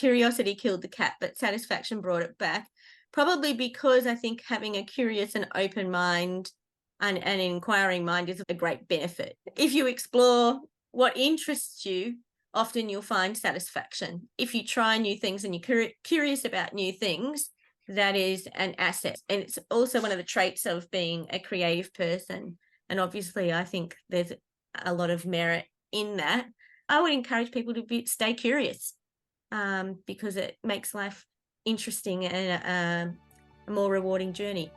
curiosity killed the cat, but satisfaction brought it back. Probably because I think having a curious and open mind and an inquiring mind is a great benefit. If you explore what interests you, often you'll find satisfaction. If you try new things and you're curious about new things, that is an asset. And it's also one of the traits of being a creative person. And obviously, I think there's a lot of merit in that. I would encourage people to stay curious because it makes life interesting and a more rewarding journey.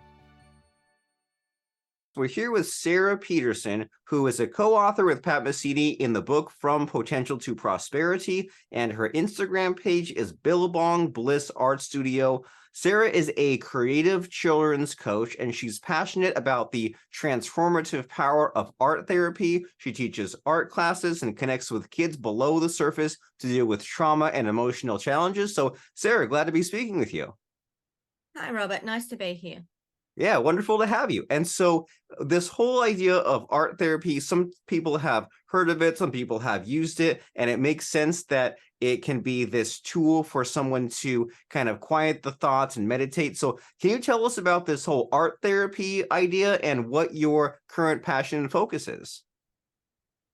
We're here with Sarah Peterson, who is a co-author with Pat Mesiti in the book From Potential to Prosperity, and her Instagram page is Billabong Bliss Art Studio. Sarah is a creative children's coach, and she's passionate about the transformative power of art therapy. She teaches art classes and connects with kids below the surface to deal with trauma and emotional challenges. So, Sarah, glad to be speaking with you. Hi, Robert. Nice to be here. Yeah, wonderful to have you. And so this whole idea of art therapy, some people have heard of it, some people have used it, and it makes sense that it can be this tool for someone to kind of quiet the thoughts and meditate. So can you tell us about this whole art therapy idea and what your current passion and focus is?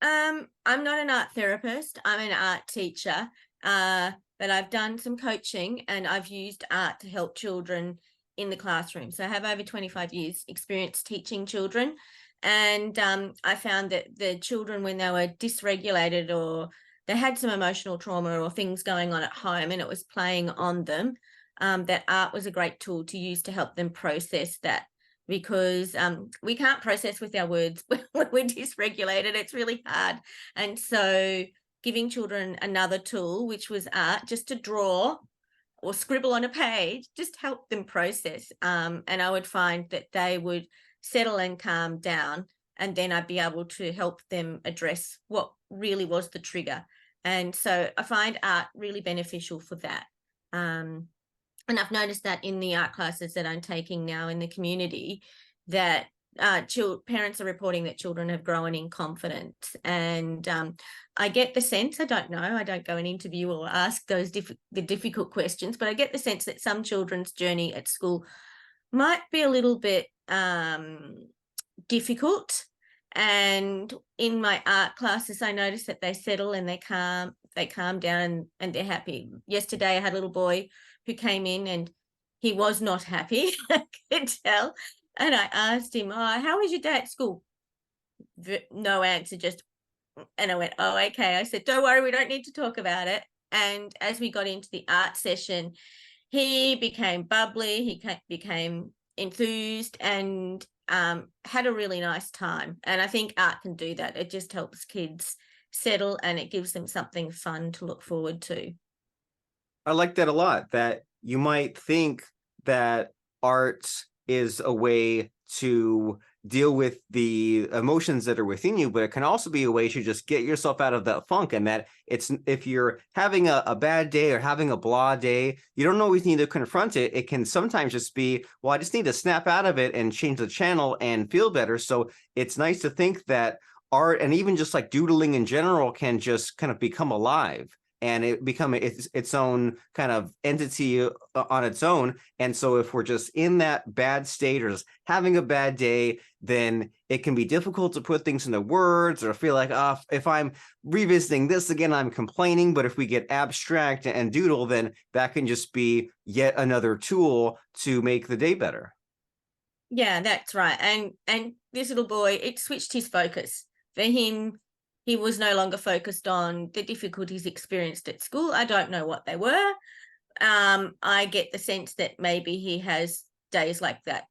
I'm not an art therapist. I'm an art teacher, but I've done some coaching and I've used art to help children in the classroom. So I have over 25 years experience teaching children. And I found that the children, when they were dysregulated or they had some emotional trauma or things going on at home and it was playing on them, that art was a great tool to use to help them process that, because we can't process with our words when we're dysregulated. It's really hard. And so giving children another tool, which was art, just to draw or scribble on a page, just help them process. And I would find that they would settle and calm down, and then I'd be able to help them address what really was the trigger. And so I find art really beneficial for that. And I've noticed that in the art classes that I'm taking now in the community, that parents are reporting that children have grown in confidence. And I get the sense, I don't know, I don't go and interview or ask those the difficult questions, but I get the sense that some children's journey at school might be a little bit difficult. And in my art classes, I notice that they settle and they calm down and they're happy. Yesterday, I had a little boy who came in and he was not happy, I could tell. And I asked him, how was your day at school? No answer, and I went, oh, okay. I said, don't worry, we don't need to talk about it. And as we got into the art session, he became bubbly, he became enthused and had a really nice time. And I think art can do that. It just helps kids settle and it gives them something fun to look forward to. I like that a lot, that you might think that art is a way to deal with the emotions that are within you, but it can also be a way to just get yourself out of that funk. And that it's, if you're having a bad day or having a blah day, you don't always need to confront it. It can sometimes just be, well, I just need to snap out of it and change the channel and feel better. So it's nice to think that art and even just like doodling in general can just kind of become alive and it become its own kind of entity on its own. And so if we're just in that bad state or just having a bad day, then it can be difficult to put things into words or feel like, if I'm revisiting this again, I'm complaining. But if we get abstract and doodle, then that can just be yet another tool to make the day better. Yeah, that's right. And this little boy, it switched his focus. For him, he was no longer focused on the difficulties experienced at school. I don't know what they were. I get the sense that maybe he has days like that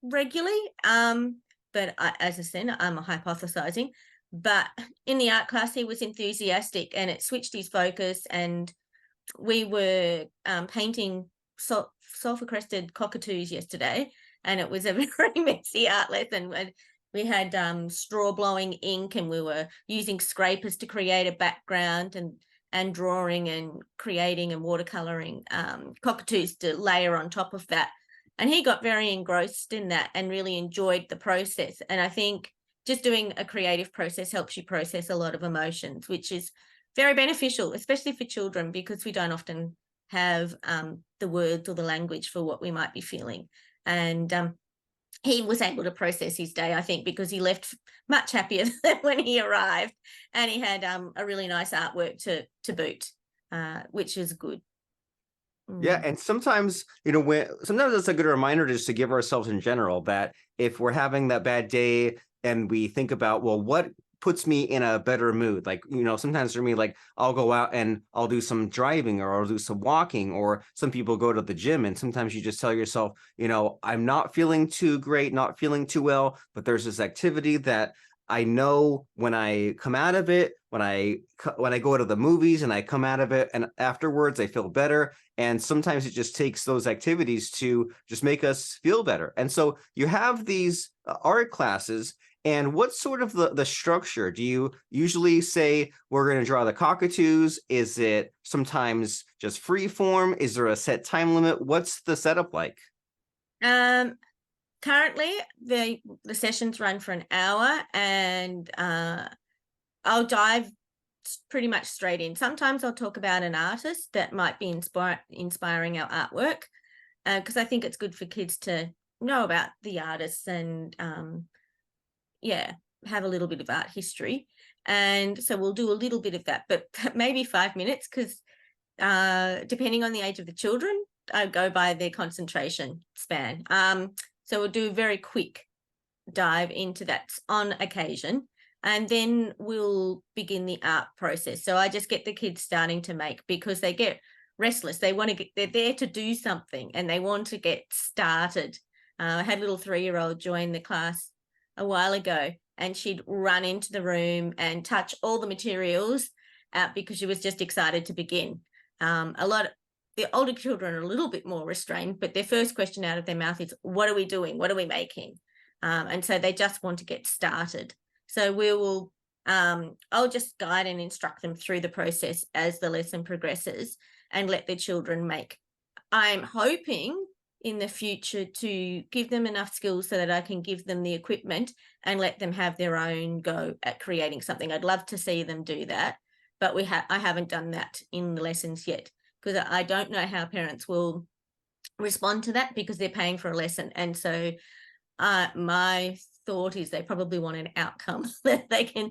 regularly. But as I said, I'm hypothesizing. But in the art class, he was enthusiastic and it switched his focus. And we were painting sulfur-crested cockatoos yesterday, and it was a very messy art lesson. We had straw blowing ink and we were using scrapers to create a background and drawing and creating and watercoloring cockatoos to layer on top of that. And he got very engrossed in that and really enjoyed the process. And I think just doing a creative process helps you process a lot of emotions, which is very beneficial, especially for children, because we don't often have the words or the language for what we might be feeling. And he was able to process his day, I think, because he left much happier than when he arrived, and he had a really nice artwork to boot, which is good. Yeah, and sometimes, sometimes it's a good reminder just to give ourselves in general that if we're having that bad day and we think about, well, what puts me in a better mood? Like, sometimes for me, like I'll go out and I'll do some driving or I'll do some walking, or some people go to the gym, and sometimes you just tell yourself, I'm not feeling too great, not feeling too well, but there's this activity that I know when I come out of it, when I go to the movies and I come out of it and afterwards I feel better. And sometimes it just takes those activities to just make us feel better. And so you have these art classes. And what's sort of the structure? Do you usually say we're going to draw the cockatoos? Is it sometimes just free form? Is there a set time limit? What's the setup like? Currently, the sessions run for an hour, and I'll dive pretty much straight in. Sometimes I'll talk about an artist that might be inspiring our artwork, because I think it's good for kids to know about the artists and have a little bit of art history. And so we'll do a little bit of that, but maybe 5 minutes, because depending on the age of the children, I go by their concentration span. So we'll do a very quick dive into that on occasion, and then we'll begin the art process. So I just get the kids starting to make, because they get restless. They're there to do something and they want to get started. I had a little 3-year-old join the class a while ago, and she'd run into the room and touch all the materials because she was just excited to begin. The older children are a little bit more restrained, but their first question out of their mouth is, what are we doing? What are we making? And so they just want to get started. So I'll just guide and instruct them through the process as the lesson progresses, and let the children make. I'm hoping in the future to give them enough skills so that I can give them the equipment and let them have their own go at creating something. I'd love to see them do that, but I haven't done that in the lessons yet, because I don't know how parents will respond to that, because they're paying for a lesson. And so my thought is they probably want an outcome that they can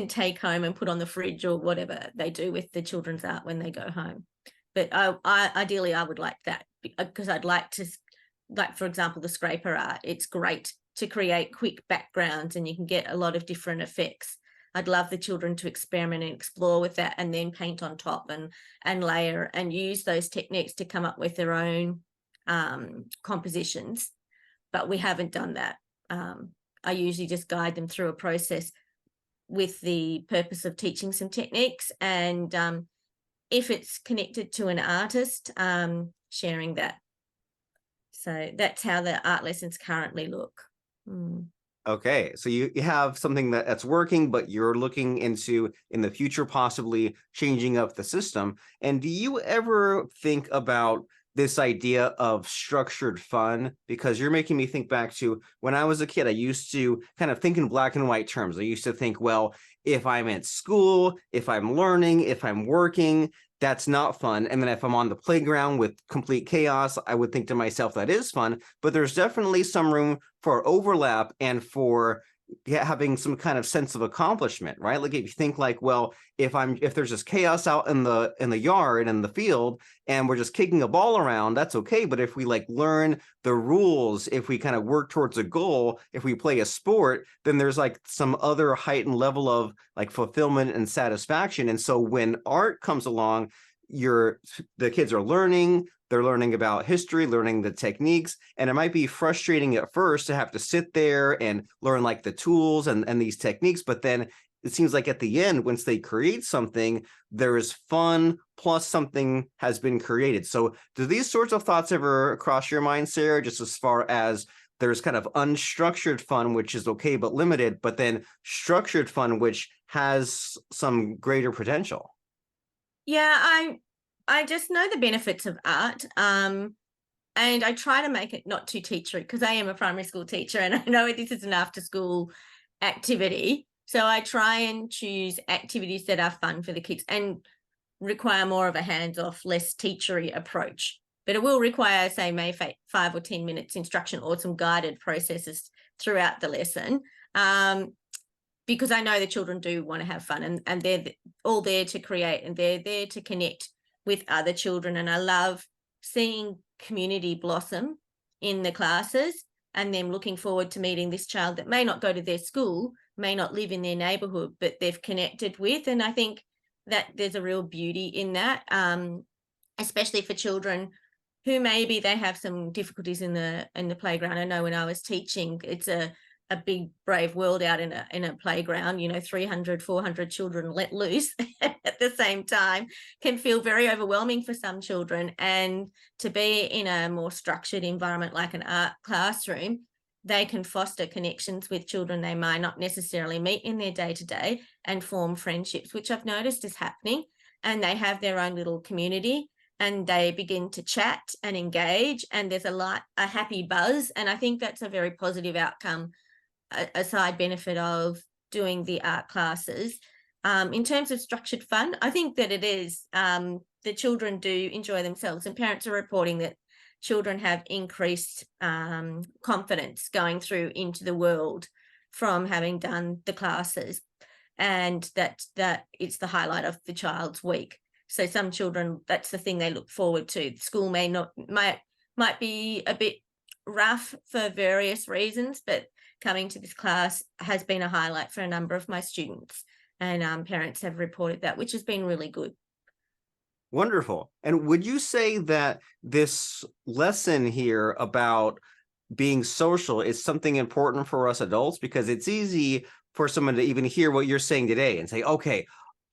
take home and put on the fridge, or whatever they do with the children's art when they go home. But ideally I would like that, because I'd like to, like, for example, the scraper art, it's great to create quick backgrounds and you can get a lot of different effects. I'd love the children to experiment and explore with that, and then paint on top and layer and use those techniques to come up with their own compositions. But we haven't done that. I usually just guide them through a process with the purpose of teaching some techniques, and if it's connected to an artist, sharing that. So that's how the art lessons currently look. Okay, so you have something that's working, but you're looking into in the future possibly changing up the system. And do you ever think about this idea of structured fun? Because you're making me think back to when I was a kid. I used to kind of think in black and white terms. I used to think, well, if I'm at school, if I'm learning, if I'm working, that's not fun. And then if I'm on the playground with complete chaos, I would think to myself, that is fun. But there's definitely some room for overlap and for having some kind of sense of accomplishment, right? Like if you think like, well, if there's just chaos out in the yard and the field and we're just kicking a ball around, that's okay. But if we like learn the rules, if we kind of work towards a goal, if we play a sport, then there's like some other heightened level of like fulfillment and satisfaction. And so when art comes along, the kids are learning, they're learning about history, learning the techniques, and it might be frustrating at first to have to sit there and learn like the tools and these techniques, but then it seems like at the end, once they create something, there is fun plus something has been created. So do these sorts of thoughts ever cross your mind, Sarah, just as far as there's kind of unstructured fun, which is okay but limited, but then structured fun, which has some greater potential? Yeah, I just know the benefits of art. And I try to make it not too teachery, because I am a primary school teacher and I know this is an after school activity. So I try and choose activities that are fun for the kids and require more of a hands-off, less teachery approach. But it will require, say, maybe 5 or 10 minutes instruction or some guided processes throughout the lesson. Because I know the children do want to have fun, and they're all there to create, and they're there to connect with other children. And I love seeing community blossom in the classes, and them looking forward to meeting this child that may not go to their school, may not live in their neighborhood, but they've connected with. And I think that there's a real beauty in that, especially for children who maybe they have some difficulties in the playground. I know when I was teaching, it's a big brave world out in a playground, 300 400 children let loose at the same time can feel very overwhelming for some children. And to be in a more structured environment like an art classroom, they can foster connections with children they might not necessarily meet in their day-to-day and form friendships, which I've noticed is happening. And they have their own little community, and they begin to chat and engage, and there's a happy buzz. And I think that's a very positive outcome, a side benefit of doing the art classes. In terms of structured fun, I think that it is, the children do enjoy themselves, and parents are reporting that children have increased confidence going through into the world from having done the classes, and that it's the highlight of the child's week. So some children, that's the thing they look forward to. School might be a bit rough for various reasons, but coming to this class has been a highlight for a number of my students, and parents have reported that, which has been really good. Wonderful. And would you say that this lesson here about being social is something important for us adults? Because it's easy for someone to even hear what you're saying today and say, okay,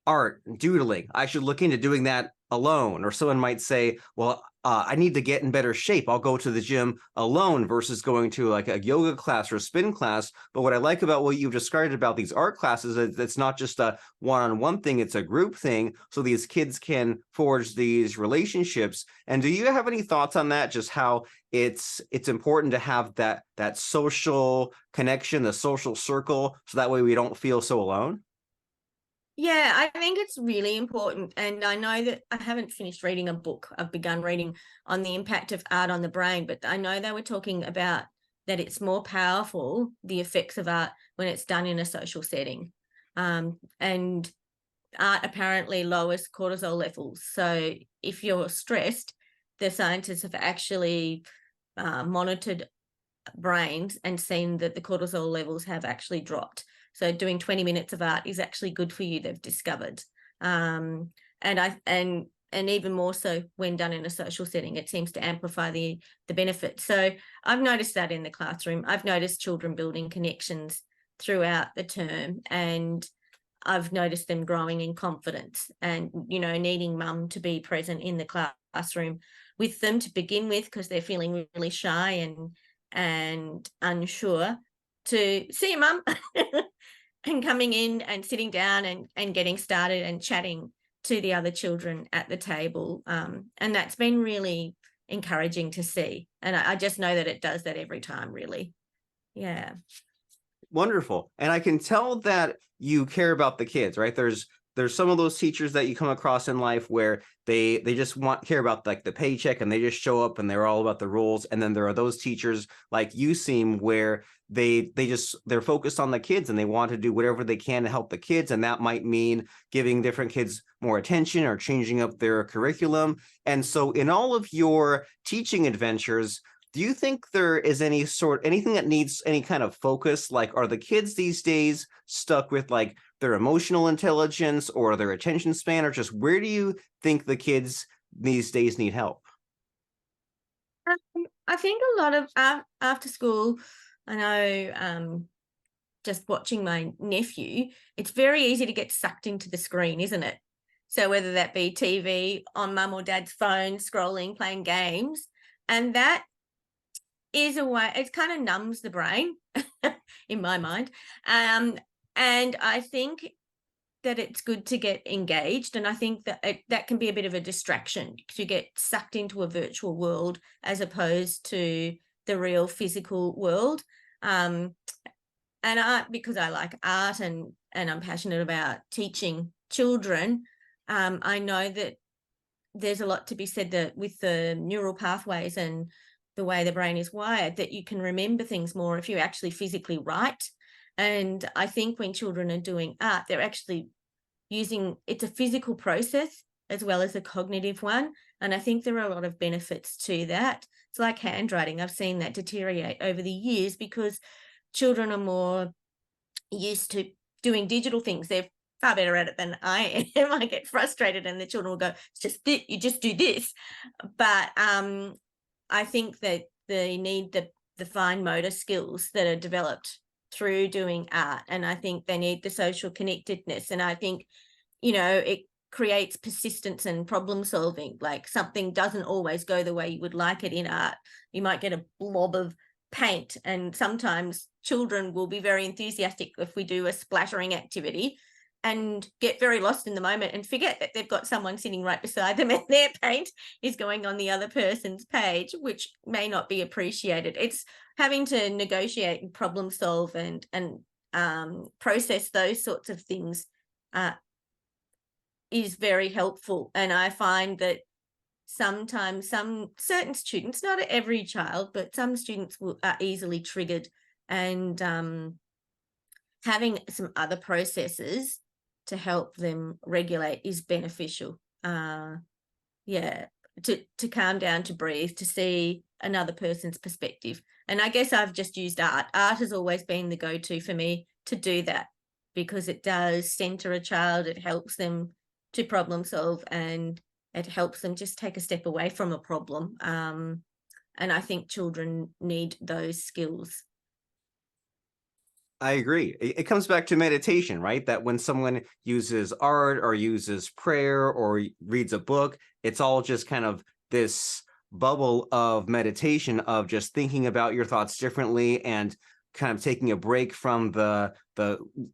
art, doodling, I should look into doing that alone. Or someone might say, well, I need to get in better shape. I'll go to the gym alone versus going to like a yoga class or a spin class. But what I like about what you've described about these art classes is it's not just a one-on-one thing, it's a group thing. So these kids can forge these relationships. And do you have any thoughts on that? Just how it's important to have that social connection, the social circle, so that way we don't feel so alone? Yeah, I think it's really important. And I know that I haven't finished reading a book. I've begun reading on the impact of art on the brain, but I know they were talking about that it's more powerful, the effects of art, when it's done in a social setting. And art apparently lowers cortisol levels. So if you're stressed, the scientists have actually monitored brains and seen that the cortisol levels have actually dropped. So doing 20 minutes of art is actually good for you, they've discovered. And even more so when done in a social setting, it seems to amplify the benefits. So I've noticed that in the classroom. I've noticed children building connections throughout the term, and I've noticed them growing in confidence and, needing mum to be present in the classroom with them to begin with, because they're feeling really shy and unsure, to see mum and coming in and sitting down and getting started and chatting to the other children at the table. And that's been really encouraging to see. And I just know that it does that every time, really. Yeah. Wonderful. And I can tell that you care about the kids, right? There's some of those teachers that you come across in life where they just care about like the paycheck, and they just show up and they're all about the rules. And then there are those teachers like you seem, where they're focused on the kids and they want to do whatever they can to help the kids. And that might mean giving different kids more attention or changing up their curriculum. And so in all of your teaching adventures, do you think there is anything that needs any kind of focus? Like, are the kids these days stuck with like their emotional intelligence or their attention span, or just where do you think the kids these days need help? I think a lot of after school, I know, just watching my nephew, it's very easy to get sucked into the screen, isn't it? So whether that be TV, on mum or dad's phone, scrolling, playing games, and that is a way, it kind of numbs the brain in my mind. And I think that it's good to get engaged, and I think that that can be a bit of a distraction to get sucked into a virtual world as opposed to the real physical world. and because I like art and I'm passionate about teaching children, I know that there's a lot to be said that with the neural pathways and the way the brain is wired, that you can remember things more if you actually physically write. And I think when children are doing art, they're actually using, it's a physical process as well as a cognitive one. And I think there are a lot of benefits to that. It's like handwriting. I've seen that deteriorate over the years because children are more used to doing digital things. They're far better at it than I am. I get frustrated and the children will go, it's just you just do this. But I think that they need the fine motor skills that are developed through doing art. And I think they need the social connectedness. And I think, it creates persistence and problem solving. Like something doesn't always go the way you would like it in art. You might get a blob of paint, and sometimes children will be very enthusiastic if we do a splattering activity and get very lost in the moment and forget that they've got someone sitting right beside them and their paint is going on the other person's page, which may not be appreciated. It's having to negotiate and problem solve and process those sorts of things is very helpful. And I find that sometimes some certain students, not every child, but some students are easily triggered, and having some other processes to help them regulate is beneficial. Yeah, to calm down, to breathe, to see another person's perspective. And I guess I've just used art. Art has always been the go-to for me to do that because it does center a child. It helps them to problem solve, and it helps them just take a step away from a problem. And I think children need those skills. I agree. It comes back to meditation, right? That when someone uses art or uses prayer or reads a book, it's all just kind of this bubble of meditation of just thinking about your thoughts differently and kind of taking a break from the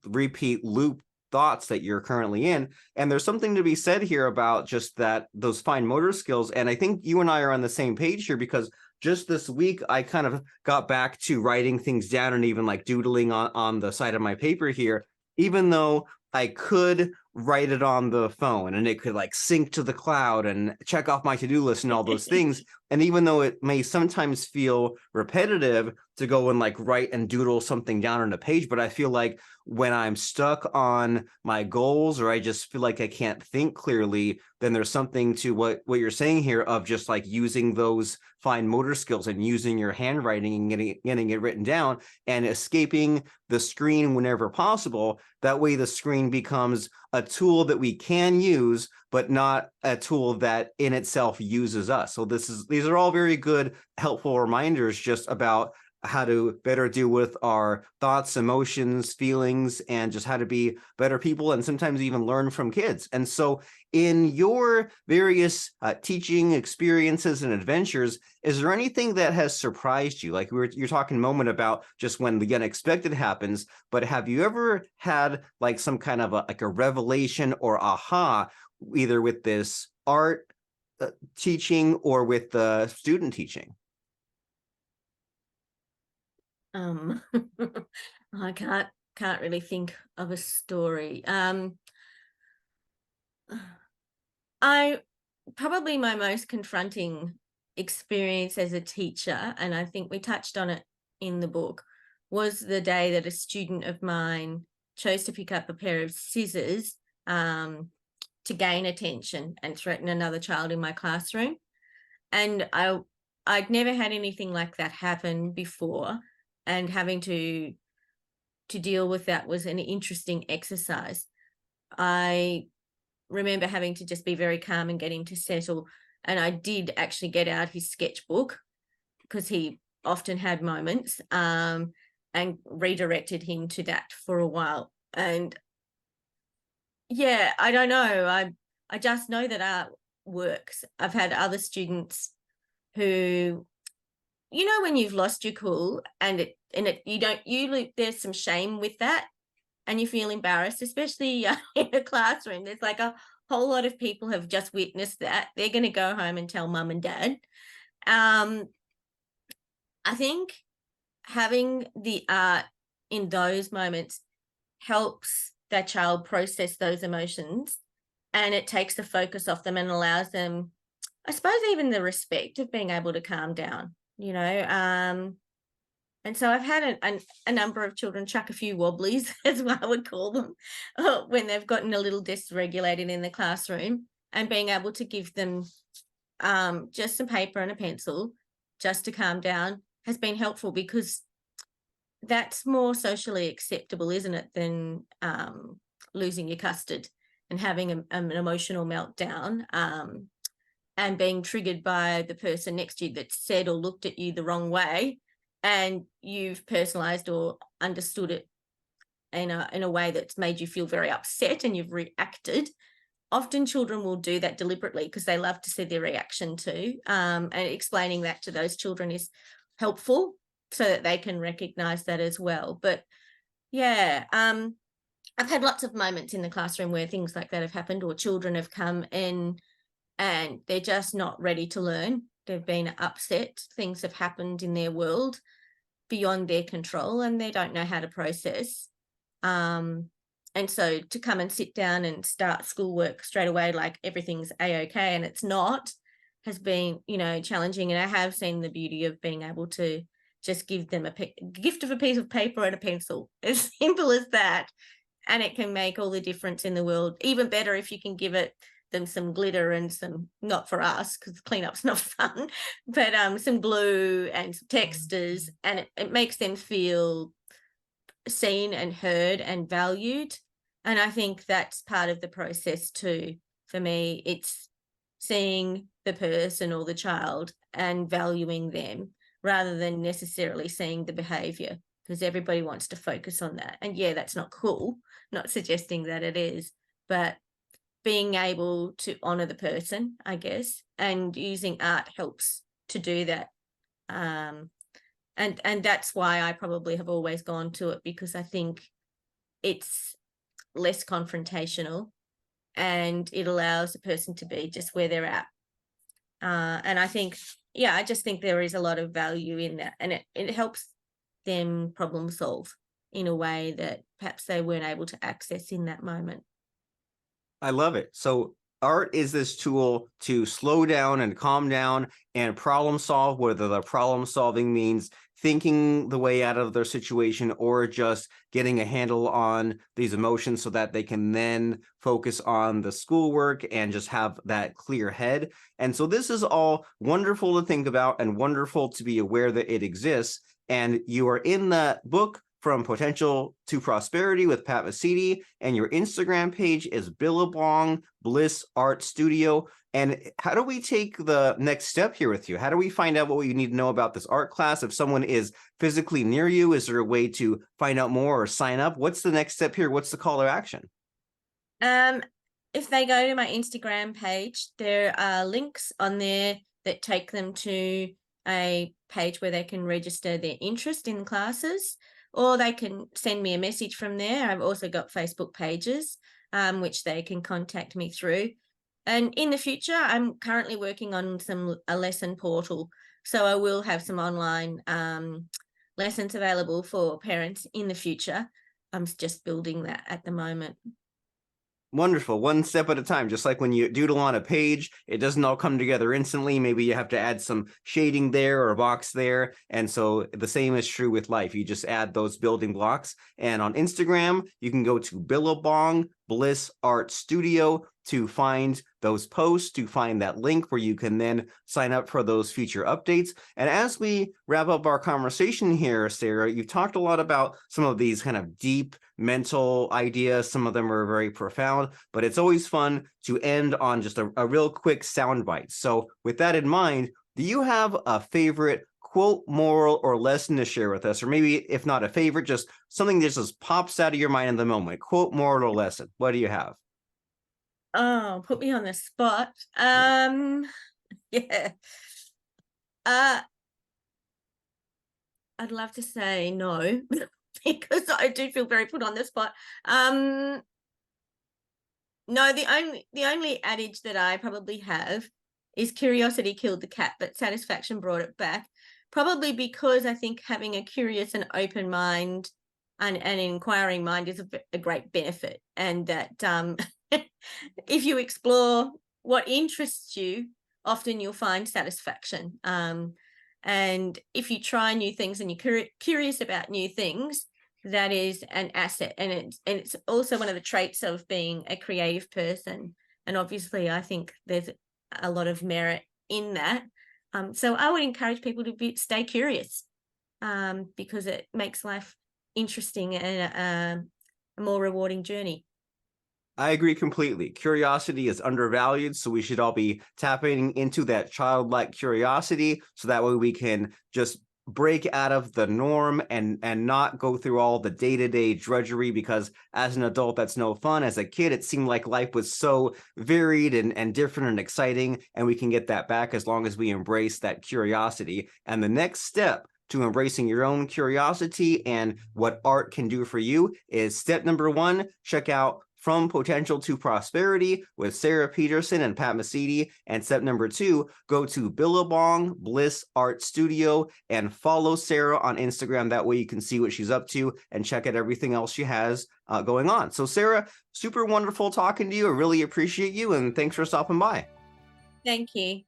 repeat loop thoughts that you're currently in. And there's something to be said here about just that, those fine motor skills. And I think you and I are on the same page here, because just this week I kind of got back to writing things down and even like doodling on the side of my paper here, even though I could write it on the phone and it could like sync to the cloud and check off my to-do list and all those things. And even though it may sometimes feel repetitive to go and like write and doodle something down on a page, but I feel like when I'm stuck on my goals or I just feel like I can't think clearly, then there's something to what you're saying here of just like using those fine motor skills and using your handwriting and getting it written down and escaping the screen whenever possible. That way the screen becomes a tool that we can use, but not a tool that in itself uses us. So these are all very good, helpful reminders just about how to better deal with our thoughts, emotions, feelings, and just how to be better people and sometimes even learn from kids. And so in your various teaching experiences and adventures, is there anything that has surprised you? Like you're talking a moment about just when the unexpected happens, but have you ever had like some kind of a revelation or aha, either with this art teaching or with the student teaching? I can't really think of a story. I probably my most confronting experience as a teacher, and I think we touched on it in the book, was the day that a student of mine chose to pick up a pair of scissors to gain attention and threaten another child in my classroom. And I'd never had anything like that happen before, and having to deal with that was an interesting exercise. I remember having to just be very calm and get him to settle. And I did actually get out his sketchbook because he often had moments, and redirected him to that for a while. And yeah, I don't know. I just know that art works. I've had other students who, when you've lost your cool and there's some shame with that and you feel embarrassed, especially in a classroom. There's like a whole lot of people have just witnessed that. They're going to go home and tell mum and dad. I think having the art in those moments helps that child process those emotions, and it takes the focus off them and allows them, I suppose, even the respect of being able to calm down, you know. And so I've had a number of children chuck a few wobblies, as I would call them, when they've gotten a little dysregulated in the classroom, and being able to give them just some paper and a pencil just to calm down has been helpful, because that's more socially acceptable, isn't it, than losing your custard and having an emotional meltdown, and being triggered by the person next to you that said or looked at you the wrong way, and you've personalized or understood it in a way that's made you feel very upset and you've reacted. Often children will do that deliberately because they love to see their reaction too. And explaining that to those children is helpful so that they can recognize that as well. But yeah, I've had lots of moments in the classroom where things like that have happened, or children have come in and they're just not ready to learn. They've been upset. Things have happened in their world beyond their control, and they don't know how to process. And so to come and sit down and start schoolwork straight away like everything's a-okay, and it's not, has been, you know, challenging. And I have seen the beauty of being able to just give them a gift of a piece of paper and a pencil, as simple as that, and it can make all the difference in the world. Even better if you can give them some glitter and some, not for us because cleanup's not fun, but some glue and some textures, and it makes them feel seen and heard and valued. And I think that's part of the process too. For me, it's seeing the person or the child and valuing them rather than necessarily seeing the behavior, because everybody wants to focus on that. And yeah, that's not cool, not suggesting that it is, but being able to honor the person, I guess, and using art helps to do that. And that's why I probably have always gone to it, because I think it's less confrontational and it allows the person to be just where they're at. And I think, yeah, I just think there is a lot of value in that, and it helps them problem solve in a way that perhaps they weren't able to access in that moment. I love it. So art is this tool to slow down and calm down and problem solve, whether the problem solving means thinking the way out of their situation or just getting a handle on these emotions so that they can then focus on the schoolwork and just have that clear head. And so this is all wonderful to think about and wonderful to be aware that it exists. And you are in the book From Potential to Prosperity with Pat Mesiti, and your Instagram page is Billabong Bliss Art Studio. And how do we take the next step here with you? How do we find out what you need to know about this art class? If someone is physically near you, is there a way to find out more or sign up? What's the next step here? What's the call to action? If they go to my Instagram page, there are links on there that take them to a page where they can register their interest in classes, or they can send me a message from there. I've also got Facebook pages, which they can contact me through. And in the future, I'm currently working on a lesson portal. So I will have some online lessons available for parents in the future. I'm just building that at the moment. Wonderful. One step at a time. Just like when you doodle on a page, it doesn't all come together instantly. Maybe you have to add some shading there or a box there. And so the same is true with life. You just add those building blocks. And on Instagram, you can go to Billabong Bliss Art Studio to find those posts, to find that link where you can then sign up for those future updates. And as we wrap up our conversation here, Sarah, you've talked a lot about some of these kind of deep mental ideas. Some of them are very profound, but it's always fun to end on just a real quick soundbite. So with that in mind, do you have a favorite quote, moral, or lesson to share with us? Or maybe if not a favorite, just something that just pops out of your mind in the moment. Quote, moral, or lesson. What do you have? Oh, put me on the spot. Yeah. I'd love to say no, because I do feel very put on the spot. No, the only adage that I probably have is curiosity killed the cat, but satisfaction brought it back. Probably because I think having a curious and open mind and an inquiring mind is a great benefit, and that if you explore what interests you, often you'll find satisfaction. And if you try new things and you're curious about new things, that is an asset, and it's also one of the traits of being a creative person. And obviously, I think there's a lot of merit in that. So I would encourage people to stay curious, because it makes life interesting and a more rewarding journey. I agree completely. Curiosity is undervalued, so we should all be tapping into that childlike curiosity so that way we can just break out of the norm and not go through all the day-to-day drudgery, because as an adult that's no fun. As a kid it seemed like life was so varied and different and exciting, and we can get that back as long as we embrace that curiosity. And the next step to embracing your own curiosity and what art can do for you is step number 1. Check out From Potential to Prosperity with Sarah Peterson and Pat Mesiti. And step number 2, go to Billabong Bliss Art Studio and follow Sarah on Instagram. That way you can see what she's up to and check out everything else she has going on. So Sarah, super wonderful talking to you. I really appreciate you, and thanks for stopping by. Thank you.